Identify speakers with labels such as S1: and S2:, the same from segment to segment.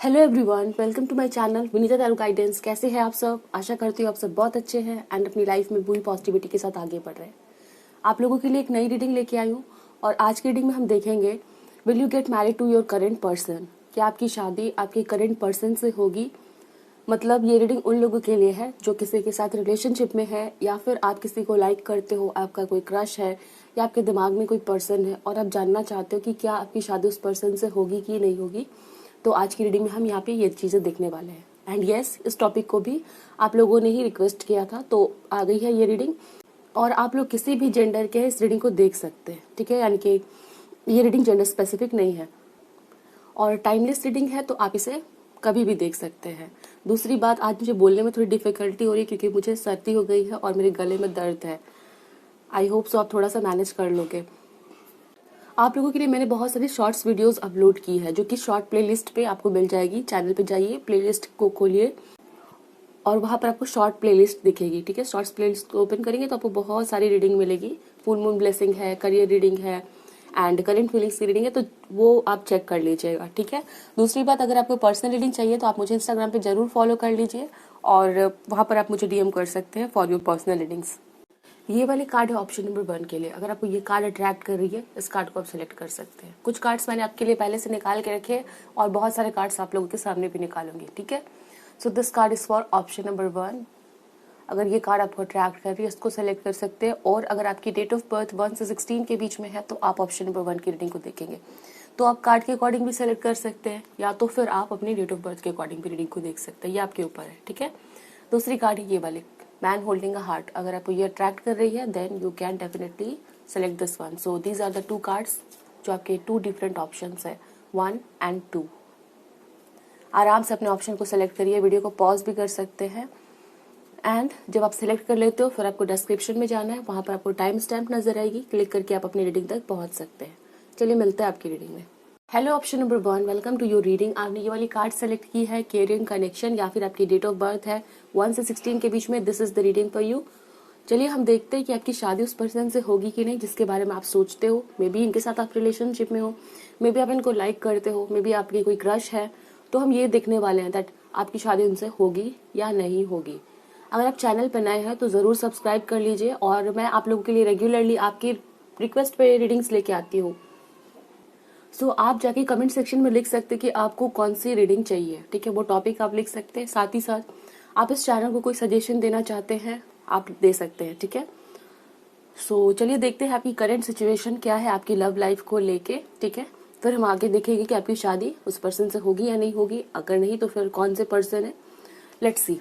S1: Hello everyone, welcome to my channel Vinita tarot guidance. कैसे हैं आप सब? आशा करती हूँ आप सब बहुत अच्छे हैं एंड अपनी लाइफ में पूरी पॉजिटिविटी के साथ आगे बढ़ रहे हैं। आप लोगों के लिए एक नई रीडिंग लेके आई हूँ और आज की रीडिंग में हम देखेंगे, will you get married to your current person? क्या आपकी शादी आपके करेंट पर्सन से होगी? मतलब ये रीडिंग उन लोगों के लिए है जो किसी के साथ रिलेशनशिप में है, या फिर आप किसी को लाइक करते हो, आपका कोई क्रश है या आपके दिमाग में कोई पर्सन है और आप जानना चाहते हो कि क्या आपकी शादी उस पर्सन से होगी कि नहीं होगी। तो आज की रीडिंग में हम यहाँ पे ये चीज़ें देखने वाले हैं। एंड यस, इस टॉपिक को भी आप लोगों ने ही रिक्वेस्ट किया था, तो आ गई है ये रीडिंग। और आप लोग किसी भी जेंडर के इस रीडिंग को देख सकते हैं, ठीक है? यानी कि ये रीडिंग जेंडर स्पेसिफिक नहीं है और टाइमलेस रीडिंग है, तो आप इसे कभी भी देख सकते हैं। दूसरी बात, आज मुझे बोलने में थोड़ी डिफिकल्टी हो रही है क्योंकि मुझे सर्दी हो गई है और मेरे गले में दर्द है। आई होप सो आप थोड़ा सा मैनेज कर लोगे। आप लोगों के लिए मैंने बहुत सारी शॉर्ट्स वीडियोस अपलोड की है जो कि शॉर्ट प्लेलिस्ट पे आपको मिल जाएगी। चैनल पे जाइए, प्लेलिस्ट को खोलिए और वहाँ पर आपको शॉर्ट प्लेलिस्ट दिखेगी, ठीक है? शॉर्ट्स प्लेलिस्ट को ओपन करेंगे तो आपको बहुत सारी रीडिंग मिलेगी। फुल मून ब्लेसिंग है, करियर रीडिंग है एंड करेंट फीलिंग्स की रीडिंग है, तो वो आप चेक कर लीजिएगा, ठीक है? दूसरी बात, अगर आपको पर्सनल रीडिंग चाहिए तो आप मुझे इंस्टाग्राम पे जरूर फॉलो कर लीजिए और वहाँ पर आप मुझे डीएम कर सकते हैं फॉर योर पर्सनल रीडिंग्स। ये वाली कार्ड है ऑप्शन नंबर 1 के लिए। अगर आपको ये कार्ड अट्रैक्ट कर रही है, इस कार्ड को आप सिलेक्ट कर सकते हैं। कुछ कार्ड्स मैंने आपके लिए पहले से निकाल के रखे हैं और बहुत सारे कार्ड्स आप लोगों के सामने भी निकालूंगी, ठीक है? So this card is for option number 1। अगर ये कार्ड आपको अट्रैक्ट कर रही है, इसको सेलेक्ट कर सकते हैं। और अगर आपकी डेट ऑफ बर्थ 1 से 16 के बीच में है तो आप ऑप्शन नंबर 1 की रीडिंग को देखेंगे। तो आप कार्ड के अकॉर्डिंग भी सेलेक्ट कर सकते हैं या तो फिर आप अपनी डेट ऑफ बर्थ के अकॉर्डिंग भी रीडिंग को देख सकते हैं, ये आपके ऊपर है, ठीक है? दूसरी कार्ड है ये वाली, मैन होल्डिंग अ हार्ट। अगर आपको ये अट्रैक्ट कर रही है then you can definitely select this one. So these are the 2 cards जो आपके 2 डिफरेंट ऑप्शंस है, 1 एंड 2। आराम से अपने ऑप्शन को सेलेक्ट करिए, वीडियो को पॉज भी कर सकते हैं। एंड जब आप सिलेक्ट कर लेते हो फिर आपको डिस्क्रिप्शन में जाना है, वहां पर आपको टाइम स्टैम्प नजर आएगी, क्लिक करके आप अपनी रीडिंग तक पहुंच सकते हैं। चलिए मिलते हैं आपकी रीडिंग में। Hello option number 1, welcome to your reading. आपने ये वाली कार्ड सेलेक्ट की है, कैरियर कनेक्शन, या फिर आपकी डेट ऑफ बर्थ है 1 से 16 के बीच में। This is the reading for you. चलिए हम देखते हैं कि आपकी शादी उस पर्सन से होगी कि नहीं जिसके बारे में आप सोचते हो। मे बी इनके साथ आप रिलेशनशिप में हो, मे बी आप इनको लाइक करते हो, मे बी आपकी कोई क्रश है। तो हम ये देखने वाले हैं दैट आपकी शादी उनसे होगी या नहीं होगी। अगर आप चैनल पर नए हैं तो जरूर सब्सक्राइब कर लीजिए और मैं आप लोगों के लिए रेगुलरली आपकी रिक्वेस्ट पे रीडिंग्स लेके आती हूँ। सो आप जाके कमेंट सेक्शन में लिख सकते हैं कि आपको कौन सी रीडिंग चाहिए, ठीक है? वो टॉपिक आप लिख सकते हैं। साथ ही साथ आप इस चैनल को कोई सजेशन देना चाहते हैं, आप दे सकते हैं, ठीक है? सो चलिए देखते हैं आपकी करंट सिचुएशन क्या है आपकी लव लाइफ को लेके, ठीक है? फिर हम आगे देखेंगे कि आपकी शादी उस पर्सन से होगी या नहीं होगी। अगर नहीं तो फिर कौन से पर्सन है, let's see.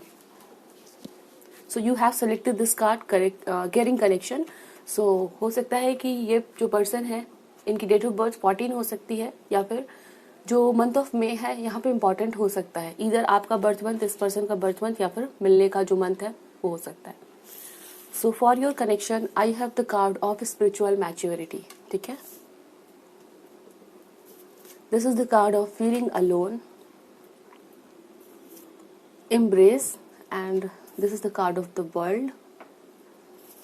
S1: So you have selected this card, caring connection. So हो सकता है कि ये जो पर्सन है इनकी डेट ऑफ बर्थ 14 हो सकती है, या फिर जो मंथ ऑफ मे है यहाँ पे इम्पोर्टेंट हो सकता है। इधर आपका बर्थ मंथ, इस पर्सन का बर्थ मंथ, या फिर मिलने का जो मंथ है वो हो सकता है। So for your connection I have the card of spiritual maturity, ठीक है? This is the card of feeling alone, embrace, and this is the card of the world.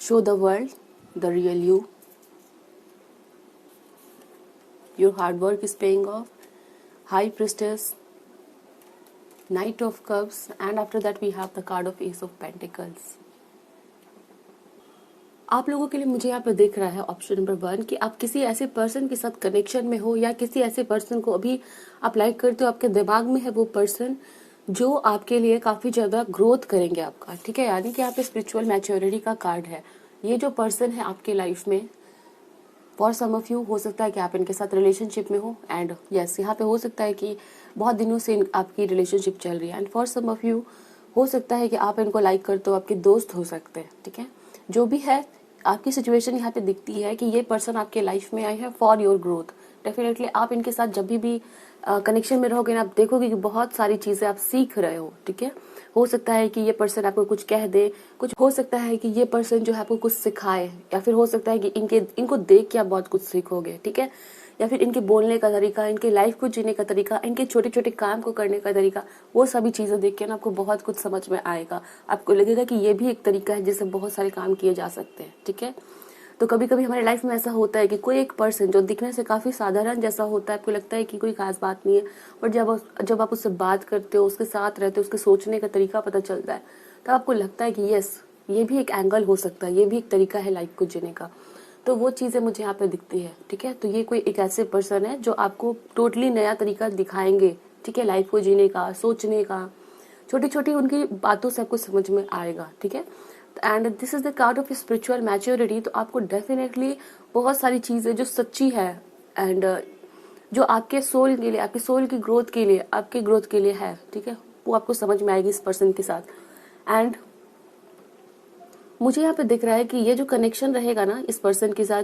S1: Show the world the real you. Your hard work is paying off. High priestess, knight of cups, and after that we have the card of ace of pentacles. आप लोगों के लिए मुझे यहाँ पे दिख रहा है ऑप्शन नंबर 1 कि आप किसी ऐसे पर्सन के साथ कनेक्शन में हो या किसी ऐसे पर्सन को अभी आप लाइक करते हो, आपके दिमाग में है वो पर्सन जो आपके लिए काफी ज्यादा ग्रोथ करेंगे आपका, ठीक है? यानी कि यहाँ पे स्पिरिचुअल मैच्योरिटी का कार्ड है। ये जो पर्सन है आपके लाइफ में, फॉर सम ऑफ यू हो सकता है कि आप इनके साथ रिलेशनशिप में हो, एंड यस यहाँ पे हो सकता है कि बहुत दिनों से आपकी रिलेशनशिप चल रही है, and for some of you हो सकता है कि आप इनको लाइक करते हो, आपके दोस्त हो सकते हैं, ठीक है? जो भी है आपकी सिचुएशन यहाँ पे दिखती है कि ये पर्सन आपके लाइफ में आए हैं फॉर योर ग्रोथ। डेफिनेटली आप इनके साथ जब भी कनेक्शन में रहोगे ना, आप देखोगे कि बहुत सारी चीजें आप सीख रहे हो, ठीक है? हो सकता है कि ये पर्सन आपको कुछ कह दे, कुछ हो सकता है कि ये पर्सन जो है आपको कुछ सिखाए, या फिर हो सकता है कि इनको देख के आप बहुत कुछ सीखोगे, ठीक है? या फिर इनके बोलने का तरीका, इनके लाइफ को जीने का तरीका, इनके छोटे छोटे काम को करने का तरीका, वो सभी चीजें देख के ना आपको बहुत कुछ समझ में आएगा। आपको लगेगा कि ये भी एक तरीका है जिससे बहुत सारे काम किए जा सकते हैं, ठीक है? तो कभी कभी हमारे लाइफ में ऐसा होता है कि कोई एक पर्सन जो दिखने से काफ़ी साधारण जैसा होता है, आपको लगता है कि कोई खास बात नहीं है, बट जब आप उससे बात करते हो, उसके साथ रहते हो, उसके सोचने का तरीका पता चलता है, तब आपको लगता है कि यस, ये भी एक एंगल हो सकता है, ये भी एक तरीका है लाइफ को जीने का। तो वो चीज़ें मुझे यहाँ पे दिखती है, ठीक है। तो ये कोई एक ऐसे पर्सन है जो आपको टोटली नया तरीका दिखाएंगे, ठीक है, लाइफ को जीने का, सोचने का। छोटी छोटी उनकी बातों से आपको समझ में आएगा, ठीक है। And this is the card of spiritual maturity. तो आपको डेफिनेटली बहुत सारी चीज़ें जो सच्ची है एंड जो आपके सोल के लिए, आपके सोल की ग्रोथ के लिए, आपके ग्रोथ के लिए है, ठीक है, वो आपको समझ में आएगी इस पर्सन के साथ। एंड मुझे यहाँ पे दिख रहा है कि ये जो कनेक्शन रहेगा ना इस पर्सन के साथ,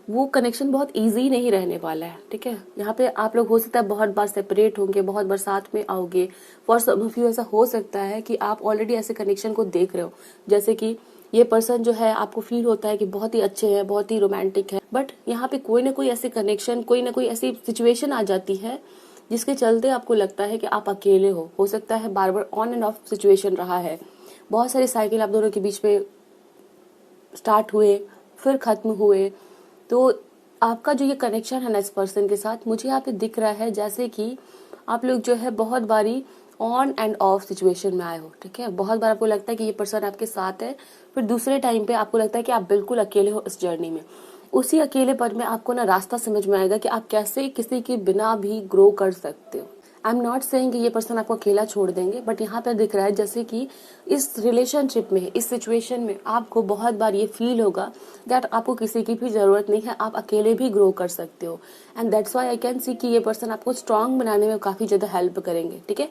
S1: वो कनेक्शन बहुत इजी नहीं रहने वाला है, ठीक है। यहाँ पे आप लोग हो सकता है बहुत बार सेपरेट होंगे, बहुत बार साथ में आओगे। फॉर सम ऑफ यू ऐसा हो सकता है कि आप ऑलरेडी ऐसे कनेक्शन को देख रहे हो, जैसे कि ये पर्सन जो है आपको फील होता है कि बहुत ही अच्छे हैं, बहुत ही रोमांटिक है, बट यहाँ पे कोई ना कोई ऐसे कनेक्शन, कोई ना कोई ऐसी सिचुएशन आ जाती है जिसके चलते आपको लगता है कि आप अकेले हो सकता है बार बार ऑन एंड ऑफ सिचुएशन रहा है, बहुत सारी साइकिल आप दोनों के बीच में स्टार्ट हुए, फिर खत्म हुए। तो आपका जो ये कनेक्शन है ना इस पर्सन के साथ, मुझे यहाँ पे दिख रहा है जैसे कि आप लोग जो है बहुत बारी ऑन एंड ऑफ सिचुएशन में आए हो, ठीक है। बहुत बार आपको लगता है कि ये पर्सन आपके साथ है, फिर दूसरे टाइम पे आपको लगता है कि आप बिल्कुल अकेले हो इस जर्नी में। उसी अकेलेपन में आपको ना रास्ता समझ में आएगा कि आप कैसे किसी के बिना भी ग्रो कर सकते हो। आई एम नॉट सेइंग कि ये पर्सन आपको अकेला छोड़ देंगे, बट यहाँ पे दिख रहा है जैसे कि इस रिलेशनशिप में, इस सिचुएशन में आपको बहुत बार ये फील होगा दैट आपको किसी की भी जरूरत नहीं है, आप अकेले भी ग्रो कर सकते हो। And that's why I can see कि ये पर्सन आपको स्ट्रांग बनाने में काफी ज्यादा हेल्प करेंगे, ठीक है।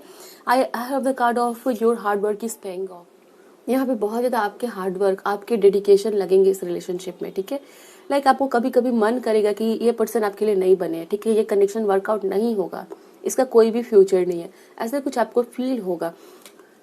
S1: I have the card of your hard work is paying off. यहाँ पे बहुत ज्यादा आपके हार्डवर्क, आपके डेडिकेशन लगेंगे इस रिलेशनशिप में, ठीक है। लाइक आपको कभी कभी मन करेगा कि ये पर्सन आपके लिए नहीं बने, ठीक है, ये कनेक्शन वर्कआउट नहीं होगा, इसका कोई भी फ्यूचर नहीं है, ऐसा कुछ आपको फील होगा।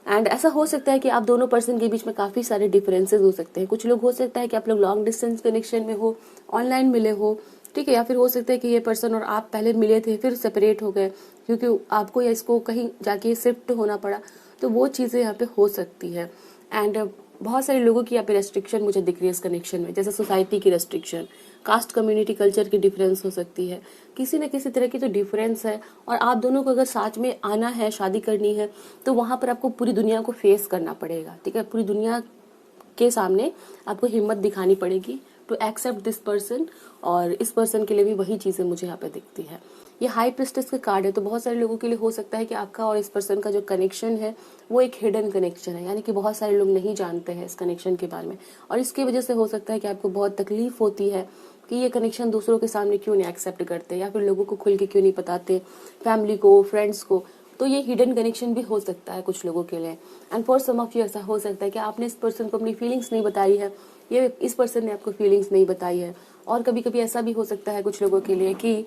S1: एंड ऐसा हो सकता है कि आप दोनों पर्सन के बीच में काफी सारे डिफरेंसेस हो सकते हैं। कुछ लोग हो सकता है कि आप लोग लॉन्ग डिस्टेंस कनेक्शन में हो, ऑनलाइन मिले हो, ठीक है, या फिर हो सकता है कि ये पर्सन और आप पहले मिले थे फिर सेपरेट हो गए क्योंकि आपको या इसको कहीं जाके शिफ्ट होना पड़ा। तो वो चीजें यहाँ पे हो सकती है। एंड बहुत सारे लोगों की यहाँ पे रेस्ट्रिक्शन मुझे दिख रही है इस कनेक्शन में, जैसे सोसाइटी की रेस्ट्रिक्शन, कास्ट कम्युनिटी कल्चर की डिफरेंस हो सकती है, किसी न किसी तरह की तो डिफरेंस है। और आप दोनों को अगर साथ में आना है, शादी करनी है, तो वहां पर आपको पूरी दुनिया को फेस करना पड़ेगा, ठीक है। पूरी दुनिया के सामने आपको हिम्मत दिखानी पड़ेगी टू एक्सेप्ट दिस पर्सन। और इस पर्सन के लिए भी वही चीजें मुझे यहाँ पे दिखती है। ये हाई प्रिस्टेस का कार्ड है, तो बहुत सारे लोगों के लिए हो सकता है कि आपका और इस पर्सन का जो कनेक्शन है वो एक हिडन कनेक्शन है, यानी कि बहुत सारे लोग नहीं जानते हैं इस कनेक्शन के बारे में। और इसकी वजह से हो सकता है कि आपको बहुत तकलीफ होती है कि ये कनेक्शन दूसरों के सामने क्यों नहीं एक्सेप्ट करते, या फिर लोगों को खुल के क्यों नहीं बताते, फैमिली को, फ्रेंड्स को। तो ये हिडन कनेक्शन भी हो सकता है कुछ लोगों के लिए। And for some of you ऐसा हो सकता है कि आपने इस पर्सन को अपनी फीलिंग्स नहीं बताई है, ये इस पर्सन ने आपको फीलिंग्स नहीं बताई है। और कभी कभी ऐसा भी हो सकता है कुछ लोगों के लिए कि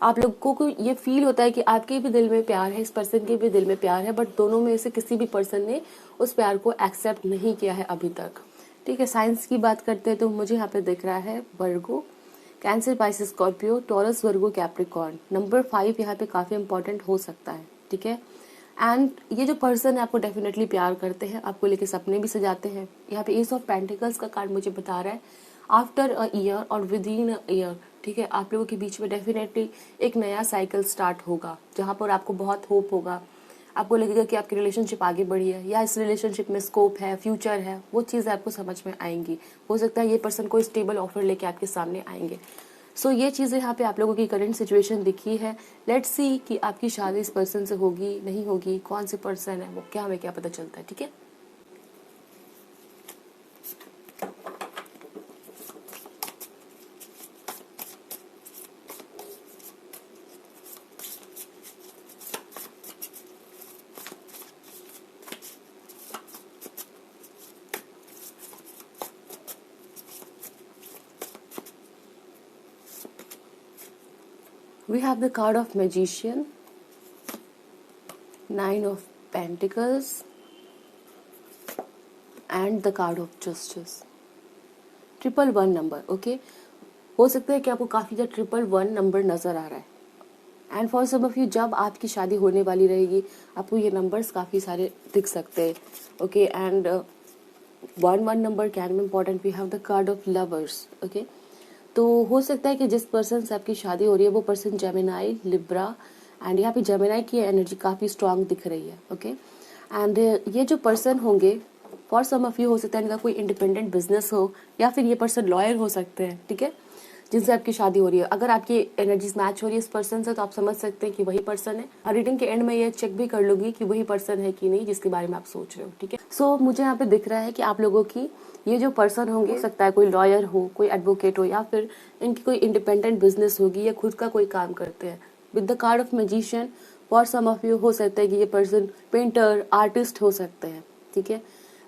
S1: आप लोगों को ये फील होता है कि आपके भी दिल में प्यार है, इस पर्सन के भी दिल में प्यार है, बट दोनों में से किसी भी पर्सन ने उस प्यार को एक्सेप्ट नहीं किया है अभी तक, ठीक है। साइंस की बात करते हैं तो मुझे यहाँ पे दिख रहा है वर्गो, cancer, Pisces, Scorpio, taurus, Virgo, Capricorn. Number 5 यहाँ पे काफी इंपॉर्टेंट हो सकता है, ठीक है। एंड ये जो पर्सन है आपको डेफिनेटली प्यार करते हैं, आपको लेके सपने भी सजाते हैं। यहाँ पे एस ऑफ पेंटिकल्स का कार्ड मुझे बता रहा है आफ्टर अ ईयर और विद इन अ ईयर, ठीक है, आप लोगों के बीच में डेफिनेटली एक नया साइकिल स्टार्ट होगा जहां पर आपको बहुत होप होगा, आपको लगेगा कि आपकी रिलेशनशिप आगे बढ़ी है या इस रिलेशनशिप में स्कोप है, फ्यूचर है, वो चीज़ें आपको समझ में आएंगी। हो सकता है ये पर्सन कोई स्टेबल ऑफर लेके आपके सामने आएंगे। सो ये चीज़ें यहाँ पे आप लोगों की करंट सिचुएशन दिखी है। लेट्स सी कि आपकी शादी इस पर्सन से होगी नहीं होगी, कौन से पर्सन है वो, क्या हमें क्या पता चलता है, ठीक है। We have the card of Magician, 9 of Pentacles and the card of Justice. 111 number, okay. हो सकता है कि आपको काफी ज्यादा 111 नंबर नजर आ रहा है। And for some of you जब आपकी शादी होने वाली रहेगी आपको ये नंबर्स काफी सारे दिख सकते हैं, okay. And 11 number can be important. We have the card of lovers, okay. तो हो सकता है कि जिस पर्सन से आपकी शादी हो रही है वो पर्सन जेमिनाई, लिब्रा, एंड यहाँ पे जेमिनाई की एनर्जी काफ़ी स्ट्रांग दिख रही है। ओके, एंड ये जो पर्सन होंगे, फॉर सम ऑफ यू हो सकता है इनका कोई इंडिपेंडेंट बिजनेस हो, या फिर ये पर्सन लॉयर हो सकते हैं, ठीक है, जिनसे आपकी शादी हो रही है। अगर आपकी एनर्जीज मैच हो रही है इस पर्सन से तो आप समझ सकते हैं कि वही पर्सन है। और रीडिंग के एंड में ये चेक भी कर लूंगी कि वही पर्सन है कि नहीं जिसके बारे में आप सोच रहे हो, ठीक है। सो मुझे यहाँ पे दिख रहा है कि आप लोगों की ये जो पर्सन होंगे, हो सकता है कोई लॉयर हो, कोई एडवोकेट हो, या फिर इनकी कोई इंडिपेंडेंट बिजनेस होगी या खुद का कोई काम करते हैं। With the card of magician, for some of you हो सकता है कि ये पर्सन पेंटर, आर्टिस्ट हो सकते हैं, ठीक है।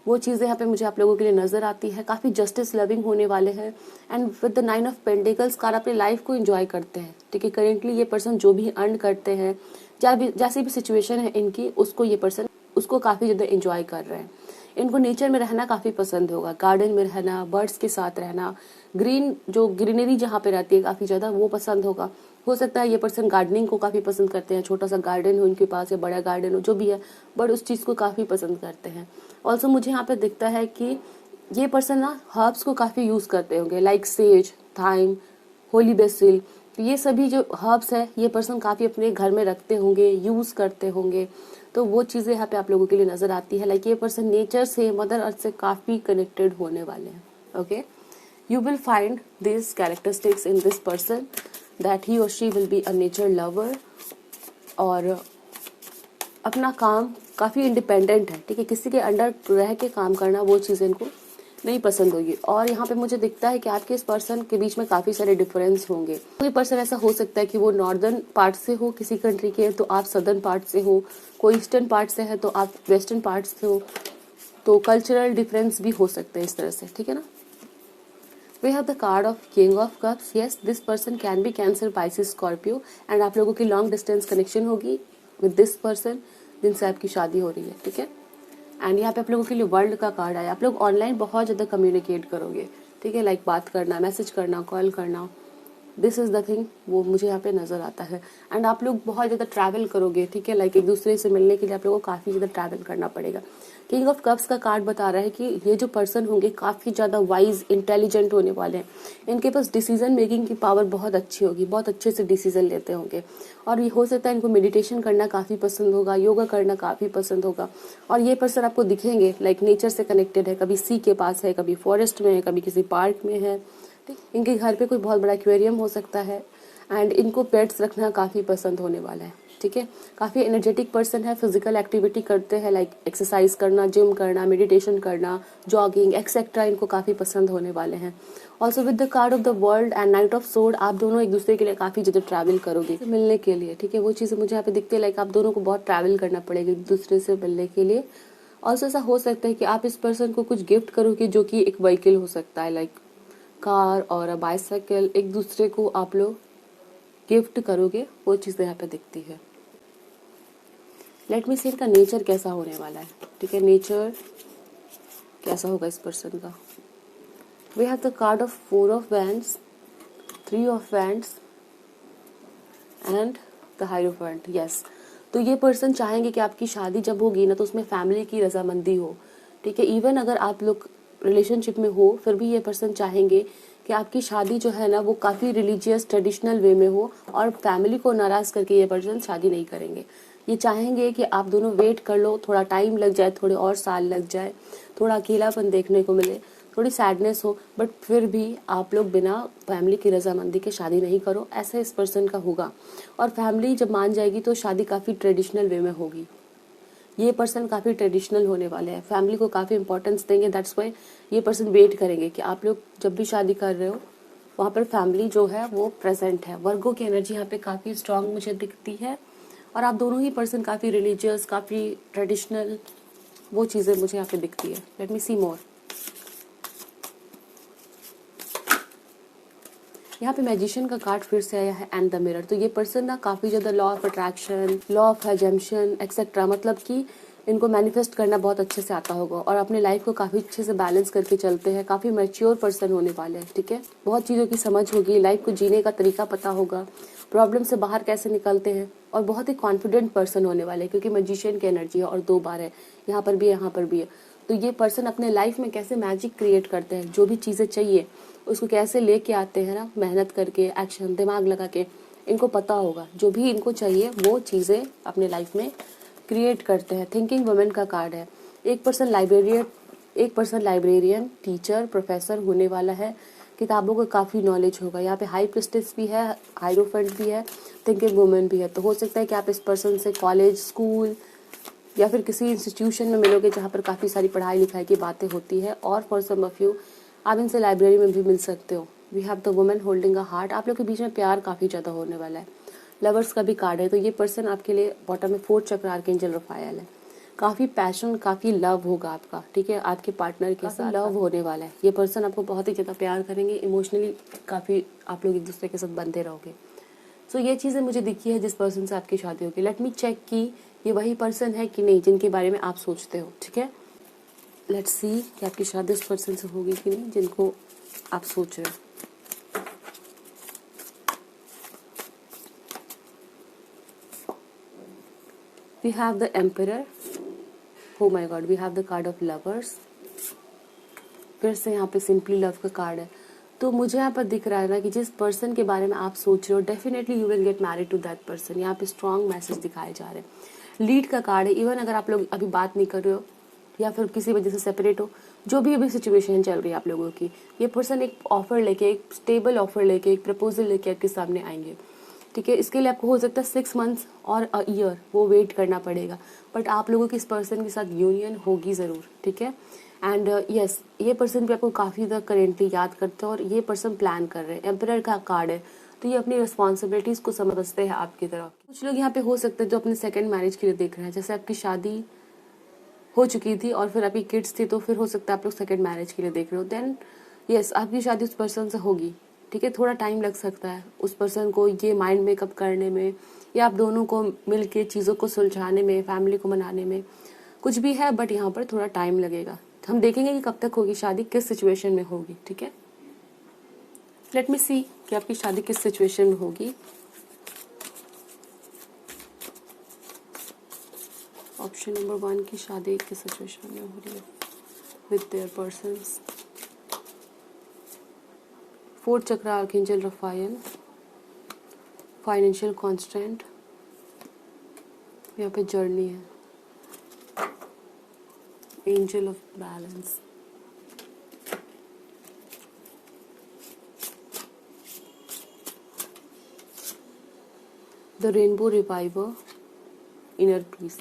S1: वो चीज़ें यहाँ पे मुझे आप लोगों के लिए नजर आती है। काफ़ी जस्टिस लविंग होने वाले हैं, and with the 9 of pentacles car अपनी लाइफ को एंजॉय करते हैं, ठीक है। करेंटली ये पर्सन जो भी अर्न करते हैं, जैसी भी सिचुएशन है इनकी, उसको ये पर्सन उसको काफ़ी ज़्यादा एंजॉय कर रहे हैं। इनको नेचर में रहना काफ़ी पसंद होगा, गार्डन में रहना, बर्ड्स के साथ रहना, ग्रीनरी जहाँ पे रहती है काफ़ी ज़्यादा, वो पसंद होगा। हो सकता है ये पर्सन गार्डनिंग को काफ़ी पसंद करते हैं, छोटा सा गार्डन हो इनके पास या बड़ा गार्डन हो, जो भी है, बट उस चीज़ को काफ़ी पसंद करते हैं। ऑल्सो मुझे यहाँ पे दिखता है कि ये पर्सन ना हर्ब्स को काफ़ी यूज़ करते होंगे, like sage, thyme, holy basil. ये सभी जो हर्ब्स है ये पर्सन काफ़ी अपने घर में रखते होंगे, यूज़ करते होंगे। तो वो चीज़ें यहाँ पे आप लोगों के लिए नजर आती है। लाइक ये पर्सन नेचर से, मदर अर्थ से काफ़ी कनेक्टेड होने वाले हैं। Okay, you will find these characteristics in this person that he or she will be a nature lover, और अपना काम काफ़ी इंडिपेंडेंट है, ठीक है। किसी के अंडर रह के काम करना वो चीज़ इनको नहीं पसंद होगी। और यहाँ पे मुझे दिखता है कि आपके इस पर्सन के बीच में काफ़ी सारे डिफरेंस होंगे। कोई पर्सन ऐसा हो सकता है कि वो नॉर्दर्न पार्ट से हो किसी कंट्री के, तो आप सदर्न पार्ट से हो, कोई ईस्टर्न पार्ट से है तो आप वेस्टर्न पार्ट से हो, तो कल्चरल डिफरेंस भी हो सकते हैं इस तरह से, ठीक है ना। We have the card of King of Cups. Yes, this person can be Cancer, Pisces, Scorpio, and आप लोगों की लॉन्ग डिस्टेंस कनेक्शन होगी विद दिस पर्सन जिनसे आपकी शादी हो रही है, ठीक है। एंड यहाँ पे आप लोगों के लिए वर्ल्ड का कार्ड आया। आप लोग ऑनलाइन बहुत ज़्यादा कम्युनिकेट करोगे, ठीक है, लाइक बात करना, मैसेज करना, कॉल करना, दिस इज द थिंग, वो मुझे यहाँ पे नजर आता है। एंड आप लोग बहुत ज़्यादा ट्रैवल करोगे, ठीक है, लाइक एक दूसरे से मिलने के लिए आप लोगों को काफ़ी ज़्यादा ट्रैवल करना पड़ेगा। किंग ऑफ कप्स का कार्ड बता रहा है कि ये जो पर्सन होंगे काफ़ी ज़्यादा वाइज, इंटेलिजेंट होने वाले हैं। इनके पास डिसीजन मेकिंग की पावर बहुत अच्छी होगी, बहुत अच्छे से डिसीजन लेते होंगे। और ये हो सकता है इनको मेडिटेशन करना काफ़ी पसंद होगा, योगा करना काफ़ी पसंद होगा। और ये पर्सन आपको दिखेंगे लाइक नेचर से कनेक्टेड है, कभी सी के पास है, कभी फॉरेस्ट में है, कभी किसी पार्क में है। इनके घर पे कोई बहुत बड़ा एक्वेरियम हो सकता है, एंड इनको पेट्स रखना काफ़ी पसंद होने वाला है, ठीक है। काफ़ी एनर्जेटिक पर्सन है, फिजिकल एक्टिविटी करते हैं, लाइक एक्सरसाइज करना, जिम करना, मेडिटेशन करना, जॉगिंग एक्सेट्रा, इनको काफ़ी पसंद होने वाले हैं। Also with the card of the world and night of sword, आप दोनों एक दूसरे के लिए काफ़ी ज़्यादा ट्रैवल करोगे मिलने के लिए, ठीक है। वो चीज़ें मुझे यहाँ पे दिखती है, लाइक आप दोनों को बहुत ट्रैवल करना पड़ेगा एक दूसरे से मिलने के लिए। ऑल्सो ऐसा हो सकता है कि आप इस पर्सन को कुछ गिफ्ट करोगे, जो कि एक व्हीकल हो सकता है, लाइक कार और बाइसाइकिल, एक दूसरे को आप लोग गिफ्ट करोगे, वो चीज़ यहाँ पे दिखती है। लेट मी सी इनका नेचर कैसा होने वाला है, ठीक है, नेचर कैसा होगा इस पर्सन का। We have the card of 4 of wands, 3 of wands and the hierophant. Yes, तो ये पर्सन चाहेंगे कि आपकी शादी जब होगी ना तो उसमें फैमिली की रजामंदी हो, ठीक है। इवन अगर आप लोग रिलेशनशिप में हो फिर भी ये पर्सन चाहेंगे कि आपकी शादी जो है ना वो काफ़ी रिलीजियस ट्रेडिशनल वे में हो, और फैमिली को नाराज़ करके ये पर्सन शादी नहीं करेंगे। ये चाहेंगे कि आप दोनों वेट कर लो, थोड़ा टाइम लग जाए, थोड़े और साल लग जाए, थोड़ा अकेलापन देखने को मिले, थोड़ी सैडनेस हो, बट फिर भी आप लोग बिना फैमिली की रजामंदी के शादी नहीं करो, ऐसा इस पर्सन का होगा। और फैमिली जब मान जाएगी तो शादी काफ़ी ट्रेडिशनल वे में होगी। ये पर्सन काफ़ी ट्रेडिशनल होने वाले हैं, फैमिली को काफ़ी इंपॉर्टेंस देंगे। दैट्स वाई ये पर्सन वेट करेंगे कि आप लोग जब भी शादी कर रहे हो वहाँ पर फैमिली जो है वो प्रेजेंट है। वर्गो की एनर्जी यहाँ पे काफ़ी स्ट्रांग मुझे दिखती है, और आप दोनों ही पर्सन काफ़ी रिलीजियस, काफ़ी ट्रेडिशनल, वो चीज़ें मुझे यहाँ पे दिखती है। लेट मी सी मोर। यहाँ पे मैजिशियन का कार्ड फिर से आया है एंड द मिरर। तो ये पर्सन ना काफ़ी ज़्यादा law of attraction, law of assumption etcetera, मतलब कि इनको मैनिफेस्ट करना बहुत अच्छे से आता होगा, और अपने लाइफ को काफ़ी अच्छे से बैलेंस करके चलते हैं। काफ़ी मैच्योर पर्सन होने वाले हैं, ठीक है। बहुत चीज़ों की समझ होगी, लाइफ को जीने का तरीका पता होगा, प्रॉब्लम से बाहर कैसे निकलते हैं, और बहुत ही कॉन्फिडेंट पर्सन होने वाले हैं, क्योंकि मैजिशियन की एनर्जी है और 2 बार है, यहाँ पर भी है, यहाँ पर भी है। तो ये पर्सन अपने लाइफ में कैसे मैजिक क्रिएट करते हैं, जो भी चीज़ें चाहिए उसको कैसे लेके आते हैं ना, मेहनत करके, एक्शन, दिमाग लगा के। इनको पता होगा जो भी इनको चाहिए वो चीज़ें अपने लाइफ में क्रिएट करते हैं। थिंकिंग वुमेन का कार्ड है। एक पर्सन लाइब्रेरियन, टीचर, प्रोफेसर होने वाला है। किताबों का काफ़ी नॉलेज होगा। यहाँ पे हाई प्रिस्टेस भी है, हाइरोफेंट भी है, थिंकिंग वुमेन भी है। तो हो सकता है कि आप इस पर्सन से कॉलेज, स्कूल या फिर किसी इंस्टीट्यूशन में मिलोगे जहाँ पर काफ़ी सारी पढ़ाई लिखाई की बातें होती है। और फॉर सम ऑफ यू आप इनसे लाइब्रेरी में भी मिल सकते हो। We have the woman holding a heart. आप लोग के बीच में प्यार काफ़ी ज़्यादा होने वाला है। लवर्स का भी कार्ड है। तो ये पर्सन आपके लिए बॉटम में 4th चक्र आर्कएंजल रफायल है। काफ़ी पैशन, काफ़ी लव होगा आपका, ठीक है। आपके पार्टनर के साथ लव होने वाला है। ये पर्सन आपको बहुत ही ज़्यादा प्यार करेंगे। इमोशनली काफ़ी आप लोग एक दूसरे के साथ बंधे रहोगे। सो ये चीज़ें मुझे दिखी है जिस पर्सन से आपकी शादी होगी। लेट मी चेक कि ये वही पर्सन है कि नहीं जिनके बारे में आप सोचते हो, ठीक है। लेट्स सी कि आपकी शादी उस पर्सन से होगी कि नहीं जिनको आप सोच रहे हो। We have the emperor. Oh my God, we have the card of lovers। फिर से यहाँ पे सिंपली लव का कार्ड है। तो मुझे यहाँ पर दिख रहा है ना कि जिस पर्सन के बारे में आप सोच रहे हो definitely you will get married to that person. यहाँ पे स्ट्रॉन्ग मैसेज दिखाए जा रहे हैं। लीड का कार्ड है। इवन अगर आप लोग अभी बात नहीं कर रहे हो या फिर किसी वजह से सेपरेट हो, जो भी अभी सिचुएशन चल रही है आप लोगों की, ये पर्सन एक ऑफर लेके, एक स्टेबल ऑफर लेके, एक प्रपोजल लेके आपके सामने आएंगे, ठीक है। इसके लिए आपको हो सकता है 6 months और अ ईयर वो वेट करना पड़ेगा, बट आप लोगों की इस पर्सन के साथ यूनियन होगी ज़रूर, ठीक है। एंड यस, ये पर्सन भी आपको काफ़ी ज़्यादा करेंटली याद करते हैं और ये पर्सन प्लान कर रहे हैं। एम्परर का कार्ड है। तो ये अपनी रिस्पॉन्सिबिलिटीज़ को समझते हैं आपकी तरफ। कुछ लोग यहाँ पे हो सकते हैं जो अपने सेकेंड मैरिज के लिए देख रहे हैं। जैसे आपकी शादी हो चुकी थी और फिर आपकी किड्स थी, तो फिर हो सकता है आप लोग सेकेंड मैरिज के लिए देख रहे हो। देन यस, आपकी शादी उस पर्सन से होगी, ठीक है। थोड़ा टाइम लग सकता है उस पर्सन को ये माइंड मेकअप करने में, या आप दोनों को मिल के चीज़ों को सुलझाने में, फैमिली को मनाने में, कुछ भी है, बट यहाँ पर थोड़ा टाइम लगेगा। हम देखेंगे कि कब तक होगी शादी, किस सिचुएशन में होगी, ठीक है। लेट मी सी कि आपकी शादी किस सिचुएशन में होगी। ऑप्शन नंबर 1 की शादी किस सिचुएशन में हो रही है विद देयर पर्सन्स। 4th चक्र आर्कएंजल रफायल, फाइनेंशियल कांस्टेंट, यहाँ पे जर्नी है, angel of balance, the rainbow reviver, inner peace.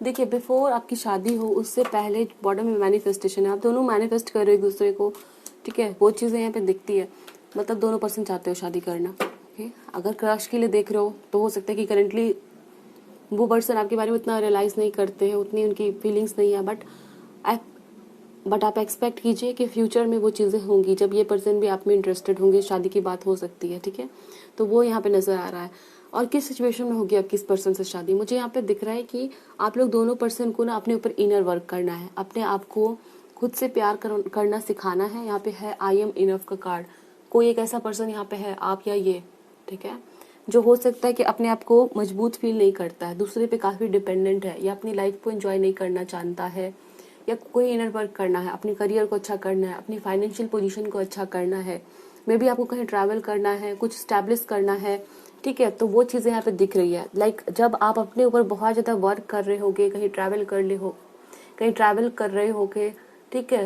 S1: देखिए, बिफोर आपकी शादी हो उससे पहले बॉटम में मैनिफेस्टेशन है। आप दोनों मैनिफेस्ट कर रहे हो एक दूसरे को, ठीक है। वो चीज़ें यहाँ पे दिखती है। मतलब दोनों पर्सन चाहते हो शादी करना, ओके। अगर क्रश के लिए देख रहे हो तो हो सकता है कि करेंटली वो पर्सन आपके बारे में उतना रियलाइज़ नहीं करते हैं, उतनी उनकी फीलिंग्स नहीं है, बट आप एक्सपेक्ट कीजिए कि फ्यूचर में वो चीज़ें होंगी जब ये पर्सन भी आप में इंटरेस्टेड होंगे, शादी की बात हो सकती है, ठीक है। तो वो यहाँ पे नज़र आ रहा है। और किस सिचुएशन में होगी अब किस पर्सन से शादी, मुझे यहाँ पे दिख रहा है कि आप लोग दोनों पर्सन को ना अपने ऊपर इनर वर्क करना है, अपने आप को खुद से प्यार करना सिखाना है। यहाँ पे है आई एम इनफ का कार्ड। कोई एक ऐसा पर्सन यहाँ पे है, आप या ये, ठीक है, जो हो सकता है कि अपने आप को मजबूत फील नहीं करता है, दूसरे पे काफ़ी डिपेंडेंट है, या अपनी लाइफ को एंजॉय नहीं करना जानता है, या कोई इनर वर्क करना है, अपने करियर को अच्छा करना है, अपनी फाइनेंशियल पोजीशन को अच्छा करना है, मे बी आपको कहीं ट्रैवल करना है, कुछ स्टैब्लिश करना है, ठीक है। तो वो चीज़ें यहाँ पे दिख रही है। लाइक जब आप अपने ऊपर बहुत ज़्यादा वर्क कर रहे होगे, कहीं ट्रैवल कर रहे होगे, ठीक है,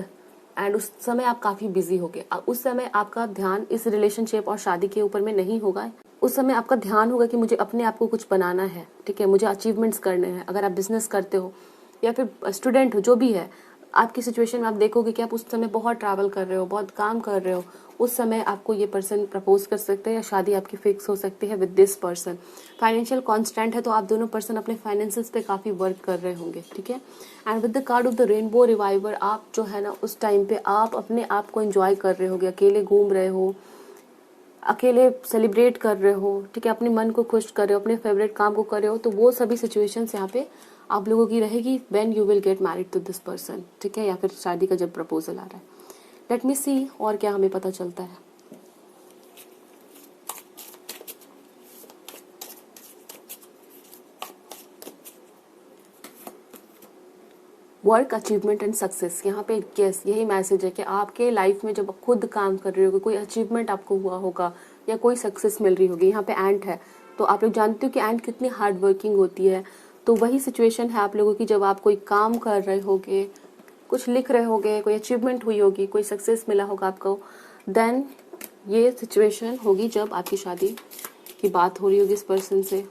S1: एंड उस समय आप काफ़ी बिजी होगे। उस समय आपका ध्यान इस रिलेशनशिप और शादी के ऊपर में नहीं होगा। उस समय आपका ध्यान होगा कि मुझे अपने आप को कुछ बनाना है, ठीक है, मुझे अचीवमेंट्स करने हैं। अगर आप बिजनेस करते हो या फिर स्टूडेंट हो, जो भी है आपकी सिचुएशन में, आप देखोगे कि आप उस समय बहुत ट्रैवल कर रहे हो, बहुत काम कर रहे हो। उस समय आपको ये पर्सन प्रपोज कर सकते हैं या शादी आपकी फिक्स हो सकती है with this person. Financial constant है, तो आप दोनों पर्सन अपने फाइनेंसेस पे काफ़ी वर्क कर रहे होंगे, ठीक है। And with the card of the rainbow reviver, आप जो है ना उस टाइम पे आप अपने आप को एंजॉय कर रहे होगे, अकेले घूम रहे हो, अकेले सेलिब्रेट कर रहे हो, ठीक है, अपने मन को खुश कर रहे हो, अपने फेवरेट काम को कर रहे हो। तो वो सभी सिचुएशंस यहाँ पे आप लोगों की रहेगी when you will get married to this person, ठीक है, या फिर शादी का जब प्रपोजल आ रहा है। लेट मी सी और क्या हमें पता चलता है। वर्क अचीवमेंट एंड सक्सेस, यहाँ पे यस यही मैसेज है कि आपके लाइफ में जब आप खुद काम कर रहे हो, कोई अचीवमेंट आपको हुआ होगा या कोई सक्सेस मिल रही होगी। यहाँ पे एंट है, तो आप लोग जानते हो कि एंट कितनी हार्ड वर्किंग होती है। तो वही सिचुएशन है आप लोगों की, जब आप कोई काम कर रहे होगे, कुछ लिख रहे होगे, कोई अचीवमेंट हुई होगी, कोई सक्सेस मिला होगा आपको, देन ये सिचुएशन होगी जब आपकी शादी की बात हो रही होगी इस पर्सन से।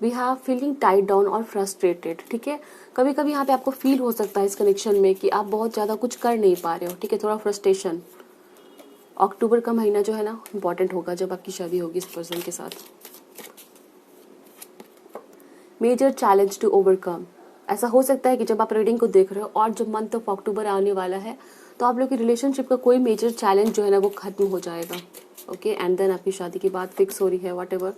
S1: We have feeling tied down और फ्रस्ट्रेटेड, ठीक है। कभी कभी यहाँ पे आपको फील हो सकता है इस कनेक्शन में कि आप बहुत ज़्यादा कुछ कर नहीं पा रहे हो, ठीक है, थोड़ा फ्रस्ट्रेशन। अक्टूबर का महीना जो है ना इम्पॉर्टेंट होगा जब आपकी शादी होगी इस पर्सन के साथ। मेजर चैलेंज टू ओवरकम, ऐसा हो सकता है कि जब आप रीडिंग को देख रहे हो और जब मंथ ऑफ अक्टूबर आने वाला है तो आप लोग की रिलेशनशिप का कोई मेजर चैलेंज जो है ना वो खत्म हो जाएगा, ओके। एंड देन आपकी शादी की बात फिक्स हो रही है, whatever.